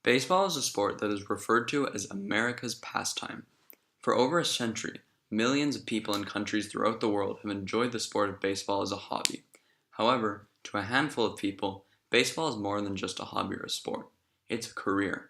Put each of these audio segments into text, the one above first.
Baseball is a sport that is referred to as America's pastime. For over a century, millions of people in countries throughout the world have enjoyed the sport of baseball as a hobby. However, to a handful of people, baseball is more than just a hobby or a sport. It's a career.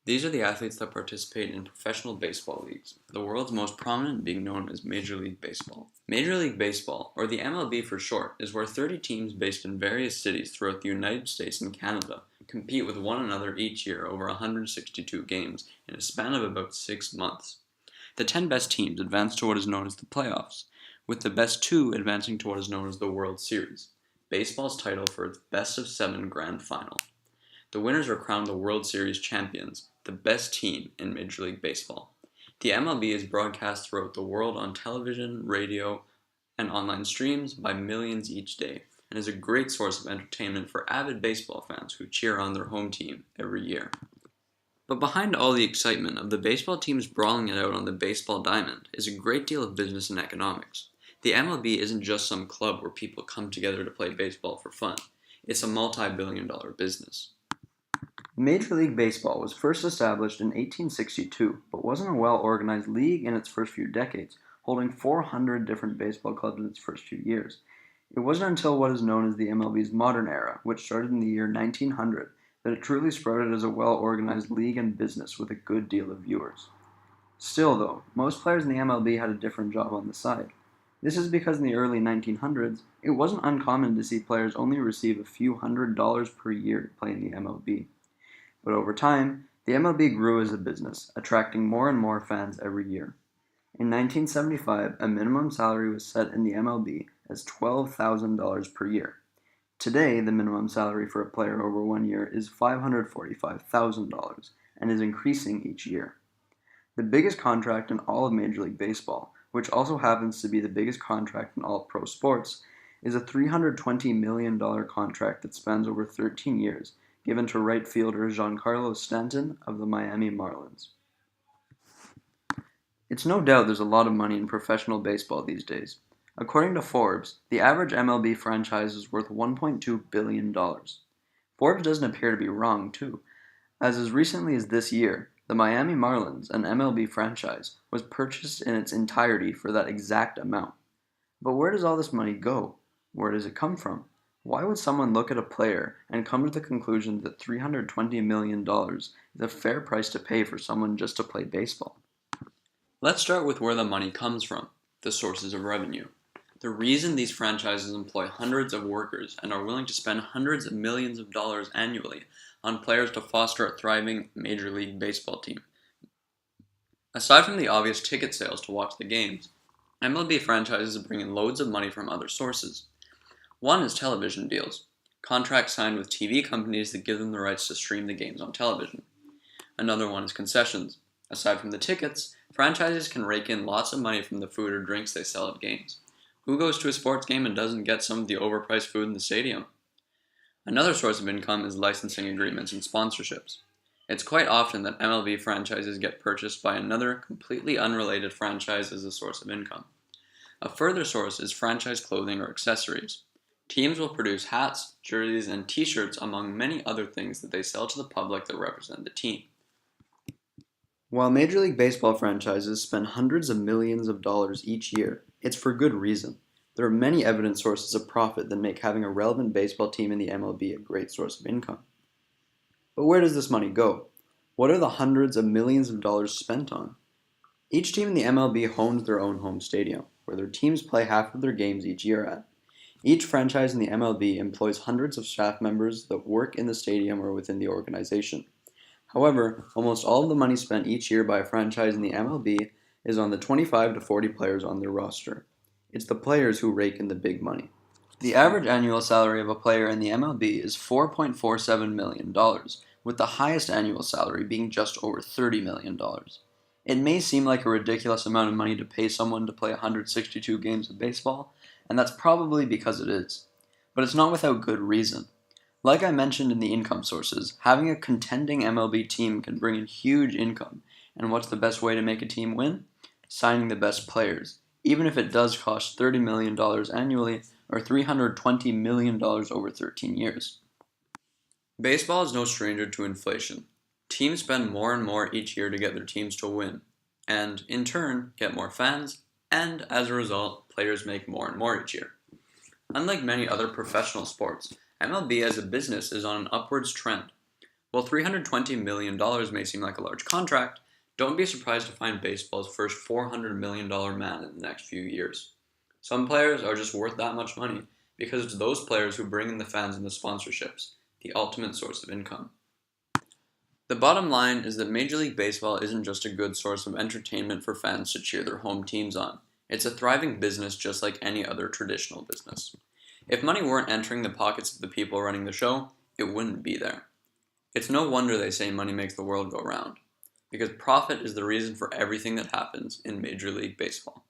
These are the athletes that participate in professional baseball leagues, the world's most prominent being known as Major League Baseball. Major League Baseball, or the MLB for short, is where 30 teams based in various cities throughout the United States and Canada compete with one another each year over 162 games in a span of about 6 months. The 10 best teams advance to what is known as the playoffs, with the best two advancing to what is known as the World Series, baseball's title for its best of 7 grand final. The winners are crowned the World Series champions, the best team in Major League Baseball. The MLB is broadcast throughout the world on television, radio, and online streams by millions each day, and is a great source of entertainment for avid baseball fans who cheer on their home team every year. But behind all the excitement of the baseball teams brawling it out on the baseball diamond is a great deal of business and economics. The MLB isn't just some club where people come together to play baseball for fun. It's a multi-billion-dollar business. Major League Baseball was first established in 1862, but wasn't a well-organized league in its first few decades, holding 400 different baseball clubs in its first few years. It wasn't until what is known as the MLB's modern era, which started in the year 1900, that it truly sprouted as a well-organized league and business with a good deal of viewers. Still, though, most players in the MLB had a different job on the side. This is because in the early 1900s, it wasn't uncommon to see players only receive a few $100s per year to play in the MLB. But over time, the MLB grew as a business, attracting more and more fans every year. In 1975, a minimum salary was set in the MLB as $12,000 per year. Today, the minimum salary for a player over 1 year is $545,000 and is increasing each year. The biggest contract in all of Major League Baseball, which also happens to be the biggest contract in all pro sports, is a $320 million contract that spans over 13 years, given to right fielder Giancarlo Stanton of the Miami Marlins. It's no doubt there's a lot of money in professional baseball these days. According to Forbes, the average MLB franchise is worth $1.2 billion. Forbes doesn't appear to be wrong, too, as recently as this year, the Miami Marlins, an MLB franchise, was purchased in its entirety for that exact amount. But where does all this money go? Where does it come from? Why would someone look at a player and come to the conclusion that $320 million is a fair price to pay for someone just to play baseball? Let's start with where the money comes from, the sources of revenue. The reason these franchises employ hundreds of workers and are willing to spend hundreds of millions of dollars annually on players to foster a thriving Major League Baseball team. Aside from the obvious ticket sales to watch the games, MLB franchises bring in loads of money from other sources. One is television deals, contracts signed with TV companies that give them the rights to stream the games on television. Another one is concessions. Aside from the tickets, franchises can rake in lots of money from the food or drinks they sell at games. Who goes to a sports game and doesn't get some of the overpriced food in the stadium? Another source of income is licensing agreements and sponsorships. It's quite often that MLB franchises get purchased by another completely unrelated franchise as a source of income. A further source is franchise clothing or accessories. Teams will produce hats, jerseys, and t-shirts among many other things that they sell to the public that represent the team. While Major League Baseball franchises spend hundreds of millions of dollars each year, it's for good reason. There are many evident sources of profit that make having a relevant baseball team in the MLB a great source of income. But where does this money go? What are the hundreds of millions of dollars spent on? Each team in the MLB owns their own home stadium, where their teams play half of their games each year at. Each franchise in the MLB employs hundreds of staff members that work in the stadium or within the organization. However, almost all of the money spent each year by a franchise in the MLB is on the 25 to 40 players on their roster. It's the players who rake in the big money. The average annual salary of a player in the MLB is $4.47 million, with the highest annual salary being just over $30 million. It may seem like a ridiculous amount of money to pay someone to play 162 games of baseball, and that's probably because it is. But it's not without good reason. Like I mentioned in the income sources, having a contending MLB team can bring in huge income, and what's the best way to make a team win? Signing the best players, even if it does cost $30 million annually or $320 million over 13 years. Baseball is no stranger to inflation. teams spend more and more each year to get their teams to win, and in turn, get more fans, and as a result, players make more and more each year. Unlike many other professional sports, MLB as a business is on an upwards trend. While $320 million may seem like a large contract, don't be surprised to find baseball's first $400 million man in the next few years. Some players are just worth that much money because it's those players who bring in the fans and the sponsorships, the ultimate source of income. The bottom line is that Major League Baseball isn't just a good source of entertainment for fans to cheer their home teams on. It's a thriving business just like any other traditional business. If money weren't entering the pockets of the people running the show, it wouldn't be there. It's no wonder they say money makes the world go round, because profit is the reason for everything that happens in Major League Baseball.